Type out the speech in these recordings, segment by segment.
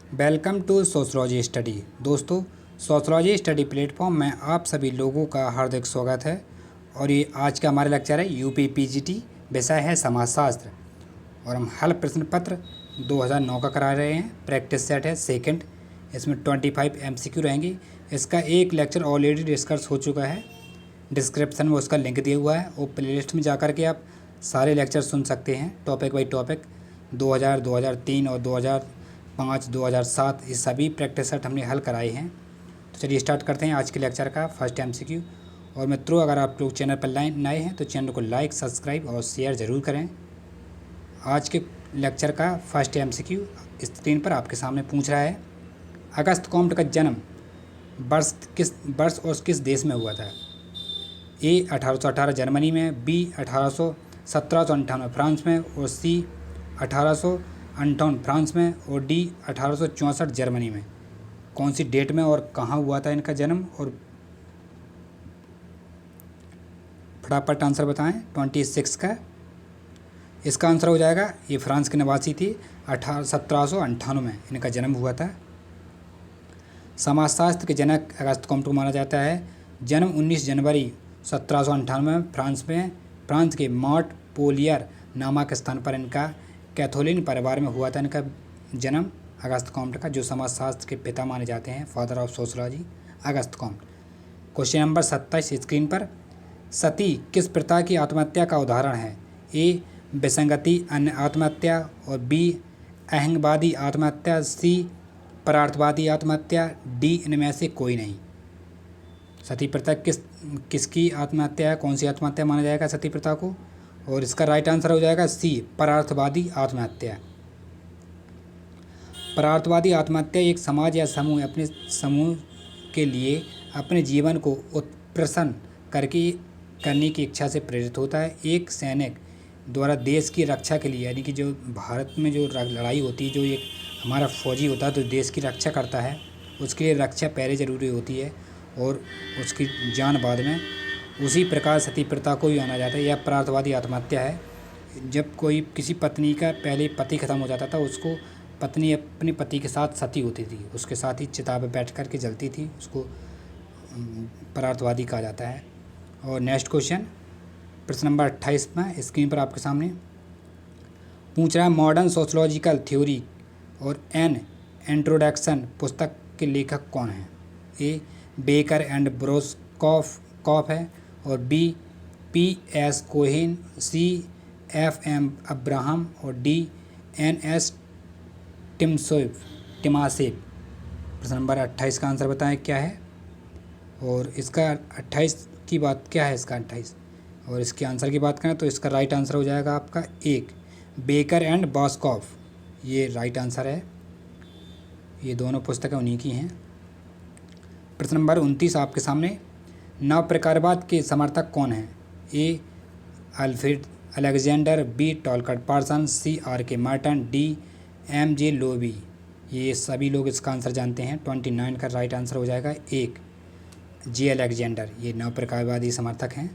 Welcome to sociology study. दोस्तों, sociology study platform में आप सभी लोगों का हार्दिक स्वागत है। और ये आज का हमारा लेक्चर है यूपी पीजीटी, विषय है समाजशास्त्र। और हम हल प्रश्न पत्र 2009 का करा रहे हैं। प्रैक्टिस सेट है सेकंड, इसमें 25 एमसीक्यू रहेंगी। इसका एक लेक्चर ऑलरेडी डिस्कस हो चुका है, डिस्क्रिप्शन में उसका लिंक दिया हुआ है, और प्लेलिस्ट में जाकर के आप सारे लेक्चर सुन सकते हैं टॉपिक बाई टॉपिक। 2000, 2003 और 2005, 2007 ये सभी प्रैक्टिस सेट हमने हल कराए हैं। तो चलिए स्टार्ट करते हैं आज के लेक्चर का फर्स्ट एमसीक्यू। और मित्रों, अगर आप लोग चैनल पर नए हैं तो चैनल को लाइक, सब्सक्राइब और शेयर ज़रूर करें। आज के लेक्चर का फर्स्ट एमसीक्यू स्क्रीन पर आपके सामने पूछ रहा है, अगस्त कॉम्ट का जन्म वर्ष और किस देश में हुआ था? ए 1818 जर्मनी में, बी 1758 फ्रांस में, और सी 1858 फ्रांस में, और डी 1864 जर्मनी में। कौन सी डेट में और कहाँ हुआ था इनका जन्म? और फटाफट आंसर बताएं। 26 का इसका आंसर हो जाएगा। ये फ्रांस के निवासी थी। 1798 में इनका जन्म हुआ था। समाजशास्त्र के जनक अगस्त कॉम्ट को माना जाता है। जन्म 19 जनवरी 1798 में फ्रांस के मॉन्टपेलियर नामक स्थान पर इनका कैथोलिक परिवार में हुआ था। इनका जन्म अगस्त कॉम्ट का, जो समाजशास्त्र के पिता माने जाते हैं, father of sociology, Auguste Comte. Question number 27 screen पर, सती किस प्रथा की आत्महत्या का उदाहरण है? ए विसंगति अन्य आत्महत्या, और बी अहंगवादी आत्महत्या, सी परार्थवादी आत्महत्या, डी इनमें से कोई नहीं। सती प्रथा किसकी आत्महत्या है? कौन सी आत्महत्या माना जाएगा सती प्रथा को? और इसका राइट आंसर हो जाएगा सी परार्थवादी आत्महत्या। परार्थवादी आत्महत्या एक समाज या समूह अपने समूह के लिए अपने जीवन को उत्प्रसन्न करने की इच्छा से प्रेरित होता है। एक सैनिक द्वारा देश की रक्षा के लिए, यानी कि जो भारत में जो लड़ाई होती है, जो एक हमारा फौजी होता है तो देश की रक्षा करता है, उसके लिए रक्षा पहले ज़रूरी होती है और उसकी जान बाद में। उसी प्रकार सती प्रथा को भी माना जाता है। यह परार्थवादी आत्महत्या है। जब कोई किसी पत्नी का पहले पति ख़त्म हो जाता था, उसको पत्नी अपने पति के साथ सती होती थी, उसके साथ ही चिता पर बैठ कर के जलती थी, उसको परार्थवादी कहा जाता है। और नेक्स्ट क्वेश्चन प्रश्न नंबर 28 में स्क्रीन पर आपके सामने पूछ रहा है, मॉडर्न सोशलॉजिकल थ्योरी और एन इंट्रोडक्शन पुस्तक के लेखक कौन हैं? ए बेकर एंड ब्रोस्कॉफ है, और बी पी.एस. कोहेन, सी एफ.एम. अब्राहम, और डी एन.एस. टिमासेव। प्रश्न नंबर 28 का आंसर बताएं क्या है? और इसका 28 की बात क्या है? इसका 28 और इसके आंसर की बात करें तो इसका राइट आंसर हो जाएगा आपका एक बेकर एंड ब्रोस्कॉफ। ये राइट आंसर है। ये दोनों पुस्तकें उन्हीं की हैं। प्रश्न नंबर 29 आपके सामने, नव प्रकारवाद के समर्थक कौन हैं? A Alfred Alexander, B Talcott Parsons, C R K. Merton, D M J. Levy. ये सभी लोग इसका आंसर जानते हैं। 29 का राइट आंसर हो जाएगा एक जे अलेक्जेंडर। ये नव प्रकारवादी समर्थक हैं।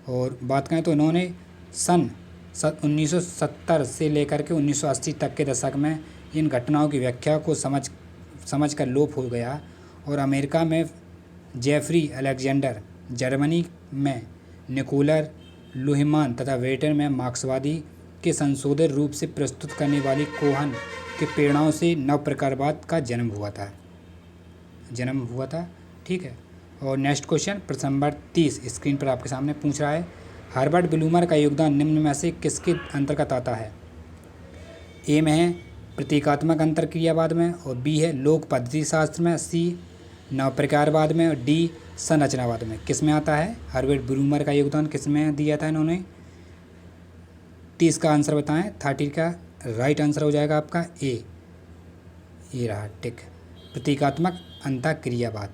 और बात करें तो इन्होंने सन 1970 से लेकर के 1980 तक के दशक में इन घटनाओं की व्याख्या को समझ कर लोप हो गया। और अमेरिका में जेफरी अलेक्जेंडर, जर्मनी में निकोलर लुहमान तथा ब्रिटेन में मार्क्सवादी के संशोधित रूप से प्रस्तुत करने वाली कोहन के प्रेरणाओं से नव प्रकारवाद का जन्म हुआ था। ठीक है। और नेक्स्ट क्वेश्चन प्रश्न नंबर 30 स्क्रीन पर आपके सामने पूछ रहा है, हर्बर्ट ब्लूमर का योगदान निम्न में से किसके अंतर्गत आता है? ए में है प्रतीकात्मक अंतर्क्रियावाद में, और बी है लोक पद्धति शास्त्र में, सी नव प्रकारवाद में, और डी संरचनावाद में। किस में आता है? हर्बर्ट ब्लूमर का योगदान किस में दिया था इन्होंने? 30 का आंसर बताएं। 30 का राइट आंसर हो जाएगा आपका ए। ये रहा टिक, प्रतीकात्मक अंतःक्रियावाद।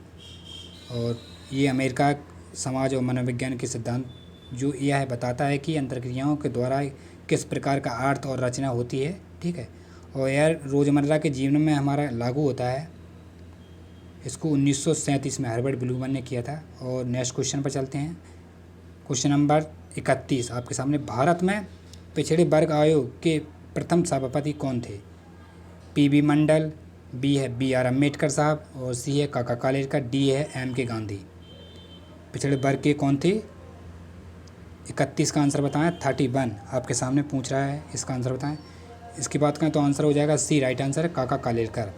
और ये अमेरिका समाज और मनोविज्ञान के सिद्धांत जो यह है बताता है कि अंतर्क्रियाओं के द्वारा किस प्रकार का अर्थ और रचना होती है। ठीक है। और यह रोज़मर्रा के जीवन में हमारा लागू होता है। इसको 1937 में हर्बर्ट ब्लूमर ने किया था। और नेक्स्ट क्वेश्चन पर चलते हैं। क्वेश्चन नंबर 31 आपके सामने, भारत में पिछड़े वर्ग आयोग के प्रथम सभापति कौन थे? पी.बी. मंडल, बी है बी आर अम्बेडकर साहब, और सी है काका कालेलकर, डी है एम के गांधी। पिछड़े वर्ग के कौन थे? 31 का आंसर बताएं। 31 आपके सामने पूछ रहा है, इसका आंसर बताएं। इसकी बात करें तो आंसर हो जाएगा सी, राइट आंसर है काका कालेलकर।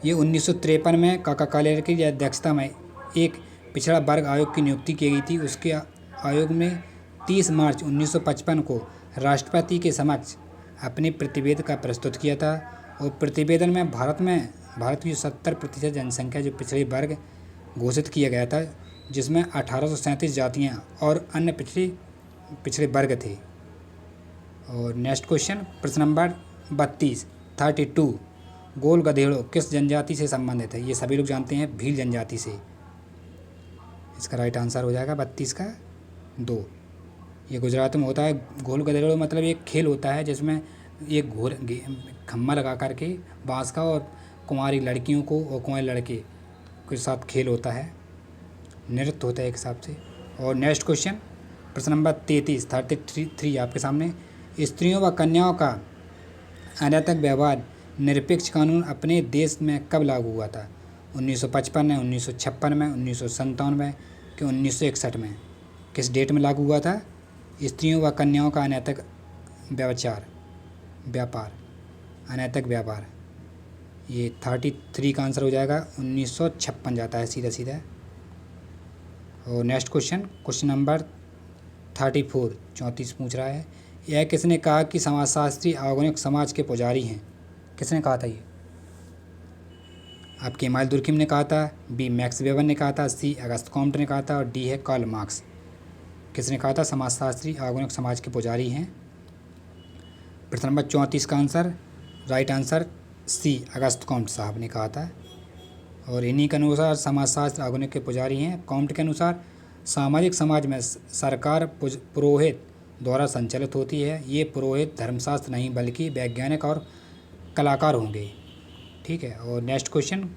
ये 1953 में काका कालेलकर की अध्यक्षता में एक पिछड़ा वर्ग आयोग की नियुक्ति की गई थी। उसके आयोग में 30 मार्च 1955 को राष्ट्रपति के समक्ष अपने प्रतिवेदन का प्रस्तुत किया था, और प्रतिवेदन में भारत की 70% जनसंख्या जो पिछड़े वर्ग घोषित किया गया था, जिसमें 1837 जातियां और अन्य पिछड़े वर्ग थे। और नेक्स्ट क्वेश्चन, प्रश्न नंबर 32 गोल गधेड़ों किस जनजाति से संबंधित है? ये सभी लोग जानते हैं, भील जनजाति से। इसका राइट आंसर हो जाएगा 32 का 2। ये गुजरात में होता है। गोल गधेड़ों मतलब एक खेल होता है जिसमें एक खम्मा लगा करके बांस का, और कुंवारी लड़कियों को और कुंवारे लड़के के साथ खेल होता है, नृत्य होता है एक हिसाब से। और नेक्स्ट क्वेश्चन, प्रश्न नंबर 33 आपके सामने, स्त्रियों व कन्याओं का अनैतिक व्यवहार निरपेक्ष कानून अपने देश में कब लागू हुआ था? 1955 में, 1956 में, 1997 में कि 1961 में? किस डेट में लागू हुआ था? स्त्रियों व कन्याओं का अनैतिक अनैतिक व्यापार। ये 33 का आंसर हो जाएगा 1956 जाता है सीधा सीधा। और नेक्स्ट क्वेश्चन नंबर 34 पूछ रहा है, यह किसने कहा कि समाजशास्त्री आधुनिक समाज के पुजारी हैं? किसने कहा था ये? आपके इमाल दुर्किम ने कहा था, बी मैक्स वेबर ने कहा था, सी अगस्त कॉम्ट ने कहा था, और डी है कार्ल मार्क्स। किसने कहा था समाजशास्त्री आधुनिक समाज के पुजारी हैं? प्रश्न नंबर 34 का answer, right answer C, Auguste Comte साहब ने कहा था। और इन्हीं के अनुसार समाजशास्त्र आधुनिक के पुजारी हैं। कॉम्ट के अनुसार सामाजिक समाज में सरकार पुरोहित द्वारा संचालित होती है। ये पुरोहित धर्मशास्त्र नहीं बल्कि वैज्ञानिक और कलाकार होंगे, ठीक है। और नेक्स्ट क्वेश्चन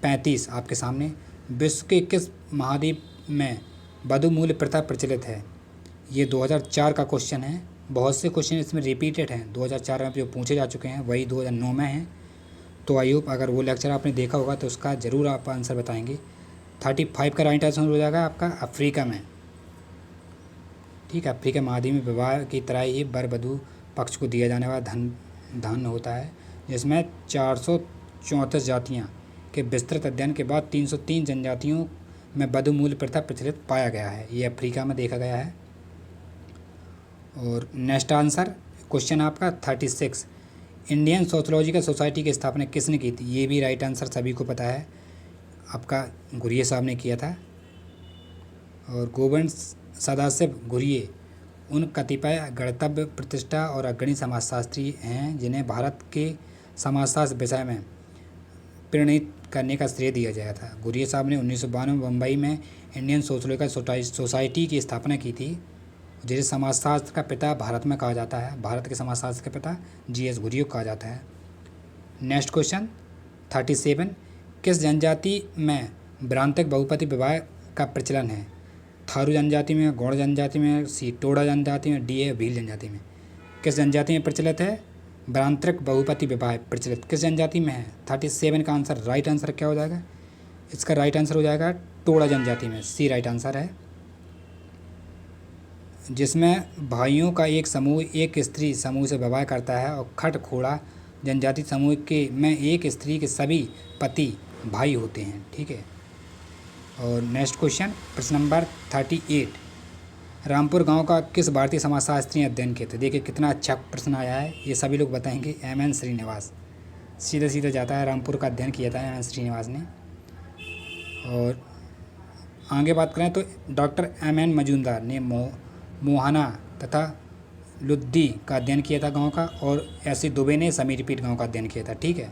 35 आपके सामने, विश्व के किस महाद्वीप में वधु मूल्य प्रथा प्रचलित है? ये 2004 का क्वेश्चन है। बहुत से क्वेश्चन इसमें रिपीटेड हैं, 2004 में जो पूछे जा चुके हैं वही 2009 में हैं। तो आई होप अगर वो लेक्चर आपने देखा होगा तो उसका ज़रूर आप आंसर बताएंगे। 35 का राइट आंसर हो जाएगा आपका अफ्रीका में, ठीक है। अफ्रीका महाद्वीप में विवाह की तरह ही वर वधू पक्ष को दिया जाने वाला धन होता है, जिसमें 434 जातियाँ के विस्तृत अध्ययन के बाद 303 जनजातियों में वधु मूल्य प्रथा प्रचलित पाया गया है। ये अफ्रीका में देखा गया है। और नेक्स्ट आंसर क्वेश्चन आपका 36, इंडियन सोशोलॉजिकल सोसाइटी की स्थापना किसने की थी? ये भी राइट आंसर सभी को पता है, आपका घुरिये साहब ने किया था। और गोविंद सदाशिव घुरिये उन कतिपय गणतव्य प्रतिष्ठा और अग्रणी समाजशास्त्री हैं जिन्हें भारत के समाजशास्त्र विषय में प्रेरित करने का श्रेय दिया गया था। घुरिये साहब ने 1992 में मुंबई में इंडियन सोशोलॉजिकल सोसाइटी की स्थापना की थी, जिसे समाजशास्त्र का पिता भारत में कहा जाता है। भारत के समाजशास्त्र के पिता GS घुरिये को कहा जाता है। नेक्स्ट क्वेश्चन 37, किस जनजाति में भ्रांतिक बहुपति विवाह का प्रचलन है? थारू जनजाति में, गौड़ जनजाति में, सी टोडा जनजाति में, डी है भील जनजाति में? किस जनजाति में प्रचलित है भ्रांतिक बहुपति विवाह? प्रचलित किस जनजाति में है? 37 का आंसर, राइट आंसर क्या हो जाएगा? इसका राइट आंसर हो जाएगा टोडा जनजाति में, सी राइट आंसर है। जिसमें भाइयों का एक समूह एक स्त्री समूह से विवाह करता है, और खट खोड़ा जनजाति समूह के में एक स्त्री के सभी पति भाई होते हैं, ठीक है। और नेक्स्ट क्वेश्चन प्रश्न नंबर 38, रामपुर गांव का किस भारतीय समाजशास्त्री ने अध्ययन किया था? देखिए कितना अच्छा प्रश्न आया है, ये सभी लोग बताएंगे। MN श्रीनिवास, सीधा सीधा जाता है, रामपुर का अध्ययन किया था MN श्रीनिवास ने। और आगे बात करें तो डॉक्टर MN मजूमदार ने मोहाना तथा लुद्दी का अध्ययन किया था गांव का, और ऐसे दुबे ने समीर पीठ गांव का अध्ययन किया था, ठीक है।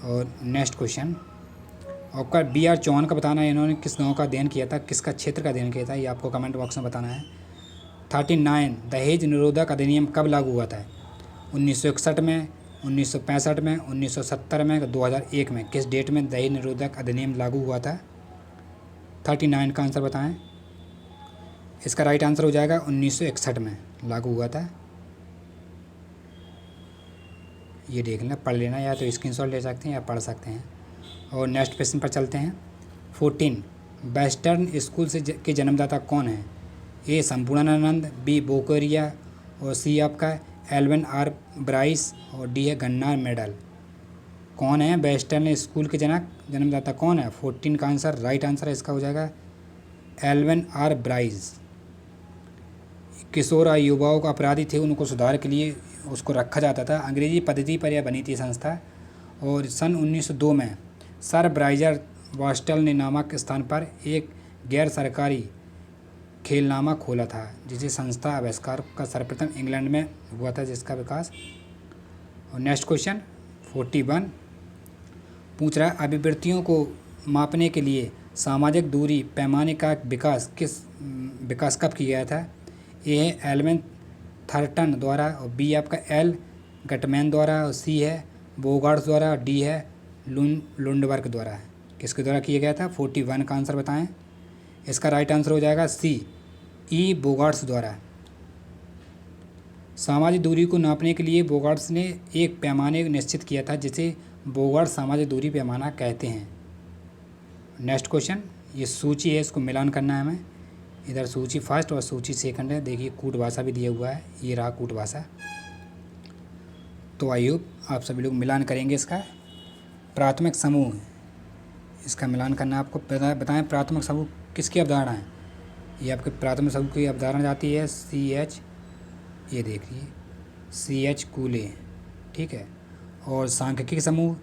और नेक्स्ट क्वेश्चन आपका BR चौहान का बताना है, इन्होंने किस गांव का अध्ययन किया था, किसका क्षेत्र का अध्ययन किया था, ये आपको कमेंट बॉक्स में बताना है। 39, दहेज निरोधक अधिनियम कब लागू हुआ था? 1961 में, 1965 में, 1970 में, 2001 में? किस डेट में दहेज निरोधक अधिनियम लागू हुआ था? 39 का आंसर बताएं। इसका राइट आंसर हो जाएगा 1961 में लागू हुआ था। ये देख लेना, पढ़ लेना, या तो स्क्रीनशॉट ले सकते हैं या पढ़ सकते हैं। और नेक्स्ट क्वेश्चन पर चलते हैं। 14 वेस्टर्न स्कूल के जन्मदाता कौन है? ए संपूर्णानंद, बी बोकोरिया, और सी आपका एल्विन आर ब्राइस, और डी है गन्नार मेडल। कौन है वेस्टर्न स्कूल के जन्मदाता कौन है? 14 का आंसर, राइट आंसर इसका हो जाएगा एल्विन आर ब्राइस। किशोर और युवाओं का अपराधी थे, उनको सुधार के लिए उसको रखा जाता था। अंग्रेजी पद्धति पर यह बनी थी संस्था। और सन 1902 में सर ब्राइजर वास्टल ने नामक स्थान पर एक गैर सरकारी खेलनामा खोला था, जिसे संस्था आविष्कार का सर्वप्रथम इंग्लैंड में हुआ था, जिसका विकास। और नेक्स्ट क्वेश्चन 41 पूछ रहा है, अभिवृत्तियों को मापने के लिए सामाजिक दूरी पैमाने का विकास कब किया गया था? ए है एल्विन थर्टन द्वारा, और बी आपका एल गटमैन द्वारा, और सी है बोगार्ट्स द्वारा, और डी है लुंडबर्ग द्वारा। किसके द्वारा किया गया था? 41 का आंसर बताएं। इसका राइट आंसर हो जाएगा सी, ई बोगार्ट्स द्वारा। सामाजिक दूरी को नापने के लिए बोगार्ट्स ने एक पैमाने निश्चित किया था, जिसे बोगार्ट सामाजिक दूरी पैमाना कहते हैं। नेक्स्ट क्वेश्चन, ये सूची है, इसको मिलान करना है हमें। इधर सूची फर्स्ट और सूची सेकंड है। देखिए कूट भाषा भी दिया हुआ है, ये रहा कूट भाषा। तो आई होप आप सभी लोग मिलान करेंगे इसका। प्राथमिक समूह, इसका मिलान करना आपको बताएं प्राथमिक समूह किसकी अवधारणा है? ये आपके प्राथमिक समूह की अवधारणा जाती है CH, ये देखिए CH कूले, ठीक है। और सांख्यिकी समूह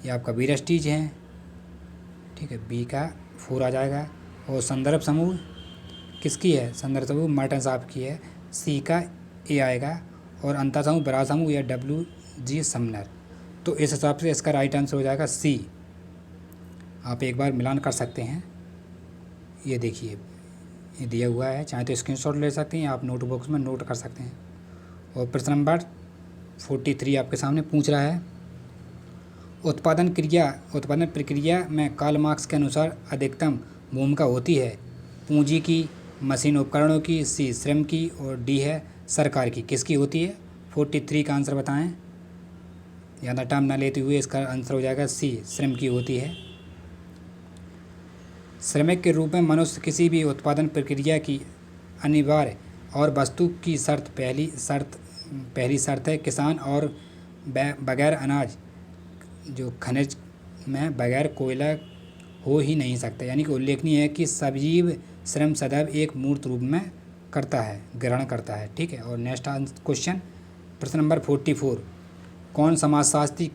ये आपका वीरस्टीज है, ठीक है, B का 4 आ जाएगा। और संदर्भ समूह किसकी है? संदर्भ समूह मार्टिन साहब की है, C का A आएगा। और अंतर समूह बड़ा समूह या WG समनर। तो इस हिसाब से इसका राइट आंसर हो जाएगा C। आप एक बार मिलान कर सकते हैं। ये देखिए ये दिया हुआ है, चाहे तो स्क्रीनशॉट ले सकते हैं या आप नोटबुक्स में नोट कर सकते हैं। और प्रश्न नंबर 43 आपके सामने पूछ रहा है, उत्पादन प्रक्रिया में कार्ल मार्क्स के अनुसार अधिकतम भूमिका होती है पूंजी की, मशीन उपकरणों की, सी श्रम की, और डी है सरकार की। किसकी होती है? 43 का आंसर बताएं। ज़्यादा टाइम ना लेते हुए इसका आंसर हो जाएगा सी, श्रम की होती है। श्रमिक के रूप में मनुष्य किसी भी उत्पादन प्रक्रिया की अनिवार्य और वस्तु की पहली शर्त है किसान, और बगैर अनाज जो खनिज में बगैर कोयला हो ही नहीं सकता। यानी कि उल्लेखनीय है कि सजीव श्रम सदैव एक मूर्त रूप में ग्रहण करता है, ठीक है। और नेक्स्ट क्वेश्चन प्रश्न नंबर 44 कौन समाजशास्त्री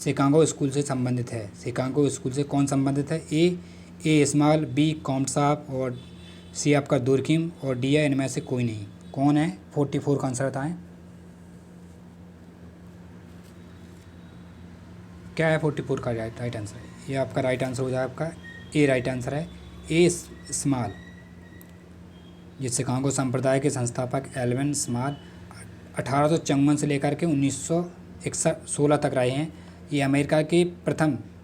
शिकागो स्कूल से संबंधित है? शिकागो स्कूल से कौन संबंधित है? ए इस्माइल, बी कॉम्ट साहब, और सी आपका दुर्किम, और डी है इनमें से कोई नहीं। कौन है? 44 का आंसर बताएं। क्या है 44 का राइट आंसर? ये आपका राइट आंसर हो जाएगा आपका ए, राइट आंसर है ए स्मॉल। ये शिकागो संप्रदाय के संस्थापक एल्विन स्मॉल 1854 से लेकर के 1916 तक रहे हैं। ये अमेरिका के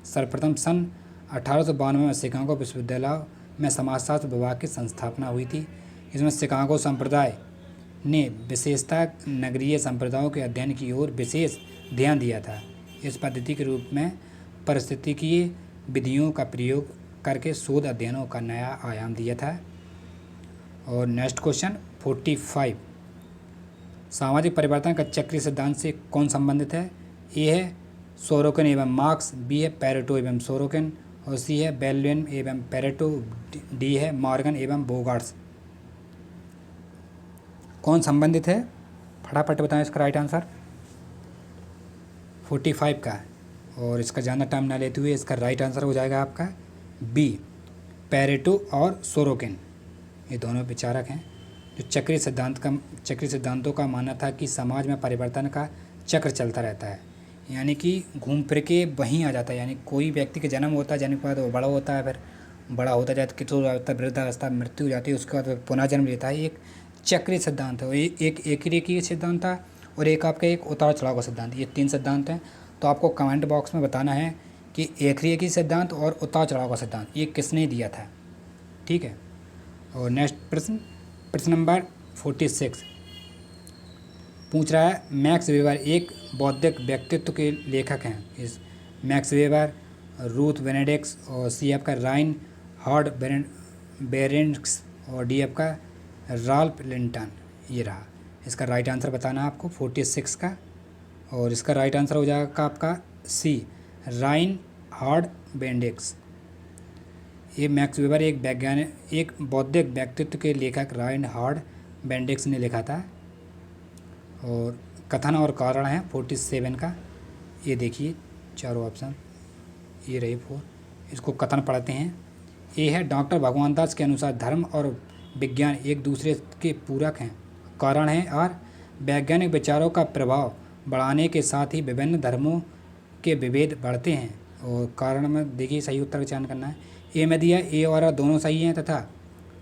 सर्वप्रथम सन 1892 में शिकागो विश्वविद्यालय में समाजशास्त्र विभाग की स्थापना हुई थी। इसमें शिकागो संप्रदाय ने विशेषतः नगरीय संप्रदायों के अध्ययन की ओर विशेष ध्यान दिया था। इस पद्धति के रूप में पारिस्थितिकीय विधियों का प्रयोग करके शोध अध्ययनों का नया आयाम दिया था। और नेक्स्ट क्वेश्चन 45 सामाजिक परिवर्तन का चक्रीय सिद्धांत से कौन संबंधित है? ए है सोरोकिन एवं मार्क्स, बी है पेरेटो एवं सोरोकिन, और सी है बेल्विन एवं पेरेटो, डी है मॉर्गन एवं बोगार्ट्स। कौन संबंधित है? फटाफट बताएं इसका राइट आंसर 45 का। और इसका ज़्यादा टाइम ना लेते हुए इसका राइट आंसर हो जाएगा आपका बी, पेरेटो और सोरोकिन। ये दोनों विचारक हैं जो चक्रीय सिद्धांतों का मानना था कि समाज में परिवर्तन का चक्र चलता रहता है, यानी कि घूम फिर के वहीं आ जाता है। यानी कोई व्यक्ति का जन्म होता है, जन्म के बाद वो बड़ा होता है, फिर बड़ा होता जाता है, किशोर अवस्था, वृद्धावस्था, मृत्यु हो जाती है, उसके बाद पुनः जन्म लेता है। एक चक्रीय सिद्धांत है। एक रेखीय सिद्धांत था, और एक आपका एक उतार चढ़ाव का सिद्धांत। ये 3 सिद्धांत हैं। तो आपको कमेंट बॉक्स में बताना है कि एक रेखीय सिद्धांत और उतार चढ़ाव का सिद्धांत ये किसने दिया था, ठीक है। और नेक्स्ट प्रश्न नंबर 46 पूछ रहा है मैक्स वेबर एक बौद्धिक व्यक्तित्व के लेखक हैं। इस मैक्स वेबर, रूथ बेनेडिक्ट और सी आपका राइन हॉर्ड बेरेंट्स और डी आपका राल्फ लिंटन। ये रहा इसका राइट आंसर बताना है आपको 46 का, और इसका राइट आंसर हो जाएगा आपका सी राइन हॉर्ड बेनेडिक्ट। ये मैक्स वेबर एक बौद्धिक व्यक्तित्व के लेखक राइन हॉर्ड बेनेडिक्ट ने लिखा था। और कथन और कारण है 47 का। ये देखिए चारों ऑप्शन, ये रही 4। इसको कथन पढ़ते हैं। ये है डॉक्टर भगवान दास के अनुसार धर्म और विज्ञान एक दूसरे के पूरक हैं। कारण है और वैज्ञानिक विचारों का प्रभाव बढ़ाने के साथ ही विभिन्न धर्मों के विभेद बढ़ते हैं। और कारण में देखिए सही उत्तर का चयन करना है। ए में दिया ए और आर दोनों सही हैं तथा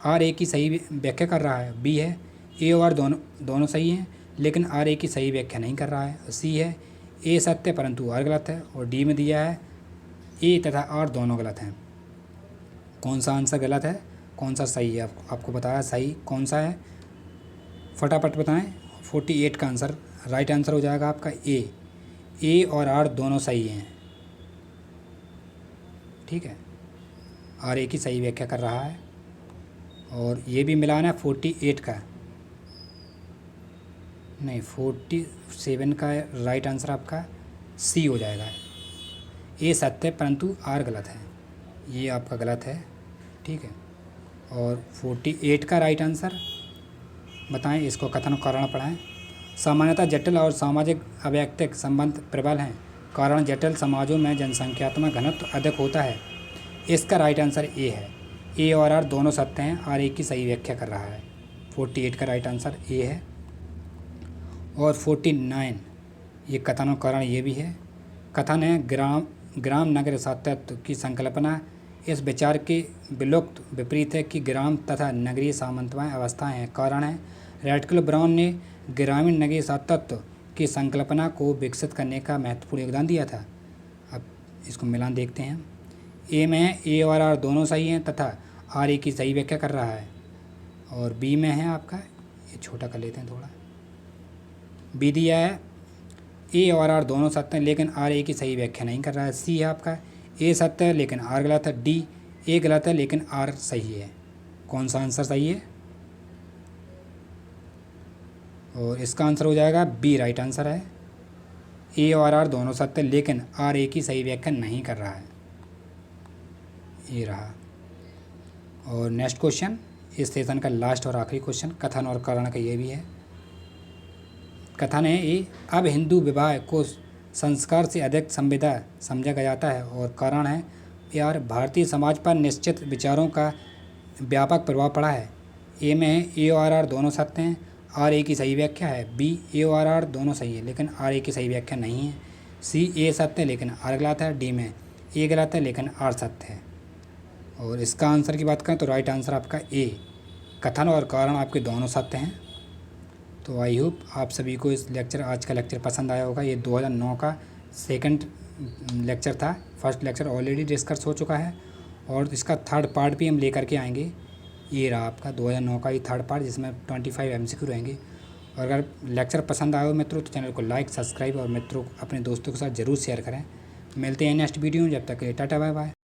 आर ए की सही व्याख्या कर रहा है। बी है ए और आर दोनों सही हैं लेकिन आर ए की सही व्याख्या नहीं कर रहा है। सी है ए सत्य परंतु आर गलत है। और डी में दिया है ए तथा आर दोनों गलत हैं। कौन सा आंसर गलत है, कौन सा सही है, आपको बताया सही कौन सा है, फटाफट बताएं। 48 का आंसर राइट आंसर हो जाएगा आपका ए और आर दोनों सही हैं। ठीक है, आर ए की सही व्याख्या कर रहा है। और ये भी मिलान है 48 का, नहीं 47 का राइट आंसर आपका सी हो जाएगा। ए सत्य परंतु आर गलत है, ये आपका गलत है। ठीक है, और 48 का राइट आंसर बताएं। इसको कथन कारण पढ़ाएं। सामान्यतः जटिल और सामाजिक अवैयक्तिक संबंध प्रबल हैं। कारण जटिल समाजों में जनसंख्यात्मक घनत्व अधिक होता है। इसका राइट आंसर ए है। ए और आर दोनों सत्य हैं, आर ए की सही व्याख्या कर रहा है। 48 का राइट आंसर ए है। और 49 ये कथन और कारण ये भी है। कथन है ग्राम नगर सातत्य की संकल्पना इस विचार के विलुप्त विपरीत है कि ग्राम तथा नगरीय सामंतमय अवस्थाएं हैं। कारण है रैडक्लिफ ब्राउन ने ग्रामीण नगरीय सातत्य की संकल्पना को विकसित करने का महत्वपूर्ण योगदान दिया था। अब इसको मिलान देखते हैं। ए में है ए और आर दोनों सही हैं तथा आर ए की सही व्याख्या कर रहा है। और बी में है आपका, ये छोटा कर लेते हैं थोड़ा, बी दिया है ए और आर दोनों सत्य हैं लेकिन आर ए की सही व्याख्या नहीं कर रहा है। सी है आपका ए सत्य है लेकिन आर गलत है। डी ए गलत है लेकिन आर सही है। कौन सा आंसर सही है? और इसका आंसर हो जाएगा बी राइट आंसर है। ए और आर दोनों सत्य लेकिन आर ए की सही व्याख्या नहीं कर रहा है। ये रहा। और नेक्स्ट क्वेश्चन, इस सेशन का लास्ट और आखिरी क्वेश्चन, कथन और कारण का ये भी है। कथन है ये अब हिंदू विवाह को संस्कार से अधिक संविदा समझा जाता है। और कारण है यार भारतीय समाज पर निश्चित विचारों का व्यापक प्रभाव पड़ा है। ए में है ए और आर दोनों सत्य हैं, आर ए की सही व्याख्या है। बी ए और आर दोनों सही है लेकिन आर ए की सही व्याख्या नहीं है। सी ए सत्य है लेकिन आर गलत है। डी में ए गलत है लेकिन आर सत्य है। और इसका आंसर की बात करें तो राइट आंसर आपका ए, कथन और कारण आपके दोनों सत्य हैं। तो आई होप आप सभी को आज का लेक्चर पसंद आया होगा। ये 2009 का सेकंड लेक्चर था। फर्स्ट लेक्चर ऑलरेडी डिस्कस हो चुका है और इसका थर्ड पार्ट भी हम लेकर के आएंगे। ये रहा आपका 2009 का ये थर्ड पार्ट जिसमें 25 MCQ रहेंगे। और अगर लेक्चर पसंद आए हो मित्रों तो चैनल को लाइक, सब्सक्राइब और मित्रों अपने दोस्तों के साथ ज़रूर शेयर करें। मिलते हैं नेक्स्ट वीडियो में, जब तक के लिए टाटा बाय बाय।